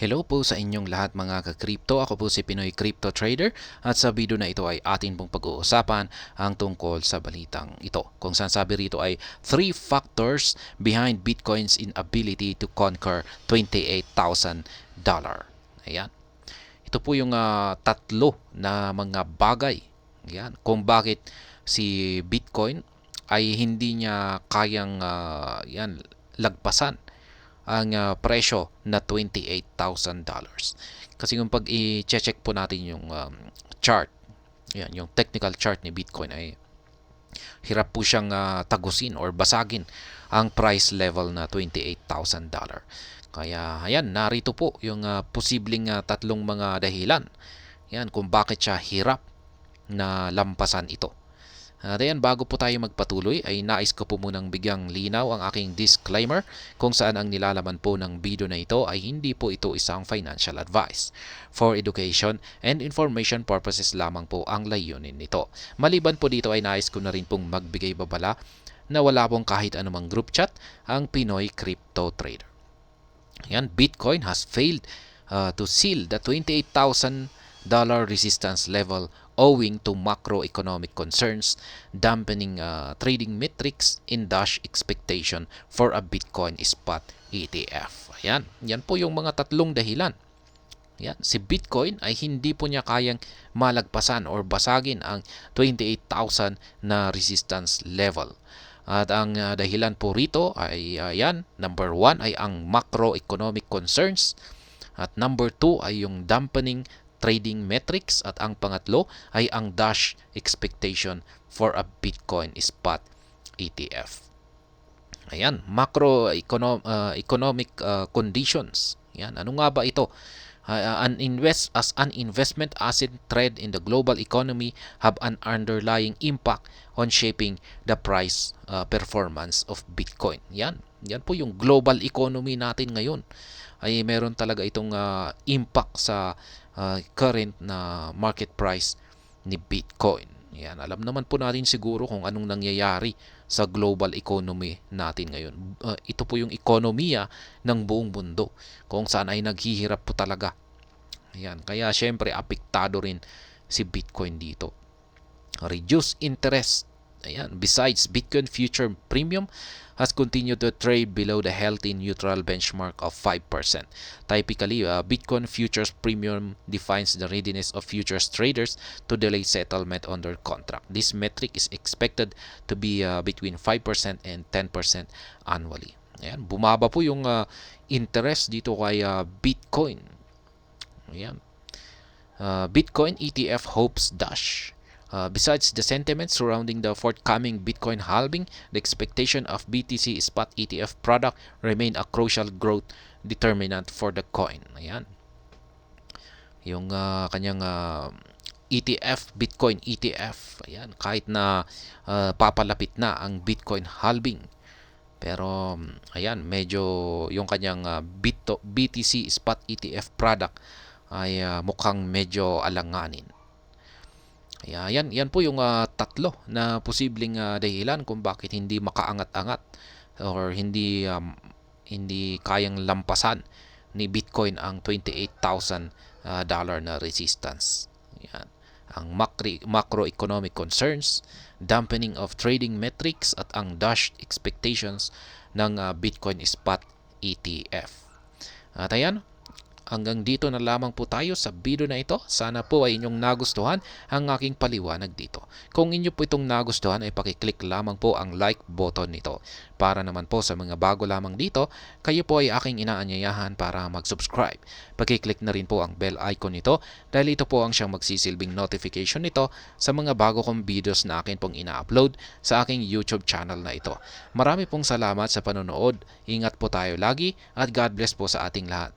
Hello po sa inyong lahat mga ka-crypto. Ako po si Pinoy Crypto Trader at sa video na ito ay atin pong pag-uusapan ang tungkol sa balitang ito. Kung saan sabi rito ay 3 factors behind Bitcoin's inability to conquer $28,000. Ayan. Ito po yung tatlo na mga bagay. Ayan. Kung bakit si Bitcoin ay hindi niya kayang lagpasan ang presyo na $28,000. Kasi kung pag i-check po natin yung chart, yan, yung technical chart ni Bitcoin ay hirap po siyang tagusin or basagin ang price level na $28,000. Kaya ayan, narito po yung posibleng tatlong mga dahilan. Yan, kung bakit siya hirap na lampasan ito. Ayan, bago po tayo magpatuloy ay nais ko po munang bigyang linaw ang aking disclaimer kung saan ang nilalaman po ng video na ito ay hindi po ito isang financial advice. For education and information purposes lamang po ang layunin nito. Maliban po dito ay nais ko na rin pong magbigay babala na wala pong kahit anumang group chat ang Pinoy Crypto Trader. Ayan, Bitcoin has failed to seal the $28,000 resistance level owing to macroeconomic concerns, dampening trading metrics, in dash expectation for a Bitcoin spot ETF. Ayan, yan po yung mga tatlong dahilan. Yan, si Bitcoin ay hindi po niya kayang malagpasan or basagin ang 28,000 na resistance level. At ang dahilan po rito ay number 1 ay ang macroeconomic concerns at number 2 ay yung dampening trading metrics at ang pangatlo ay ang dash expectation for a Bitcoin spot ETF. Ayan, macroeconomic conditions. Yan, ano nga ba ito? An investment asset trade in the global economy have an underlying impact on shaping the price performance of Bitcoin. Yan po yung global economy natin ngayon. Ay meron talaga itong impact sa current na market price ni Bitcoin. Yan, alam naman po natin siguro kung anong nangyayari sa global economy natin ngayon. Ito po yung ekonomiya ng buong mundo kung saan ay naghihirap po talaga. Yan, kaya syempre apektado rin si Bitcoin dito. Reduce interest. Ayan, besides, Bitcoin future premium has continued to trade below the healthy neutral benchmark of 5%. Typically, Bitcoin futures premium defines the readiness of futures traders to delay settlement on their contract. This metric is expected to be between 5% and 10% annually. Ayan, bumaba po yung interest dito kay Bitcoin. Ayan. Bitcoin ETF hopes dash. Besides the sentiment surrounding the forthcoming Bitcoin halving, the expectation of BTC spot ETF product remain a crucial growth determinant for the coin. Ayan. Yung kanyang ETF, Bitcoin ETF. Ayan, kahit na papalapit na ang Bitcoin halving. Pero ayan, medyo yung kanyang BTC spot ETF product ay mukhang medyo alanganin. Yan po yung tatlo na posibleng dahilan kung bakit hindi makaangat-angat or hindi kayang lampasan ni Bitcoin ang $28,000 na resistance. Yan. Ang macroeconomic concerns, dampening of trading metrics at ang dash expectations ng Bitcoin spot ETF. At ayan, hanggang dito na lamang po tayo sa video na ito. Sana po ay inyong nagustuhan ang aking paliwanag dito. Kung inyo po itong nagustuhan ay pakiclick lamang po ang like button nito. Para naman po sa mga bago lamang dito, kayo po ay aking inaanyayahan para mag-subscribe. Pakiclick na rin po ang bell icon nito dahil ito po ang siyang magsisilbing notification nito sa mga bago kong videos na akin pong ina-upload sa aking YouTube channel na ito. Marami pong salamat sa panonood. Ingat po tayo lagi at God bless po sa ating lahat.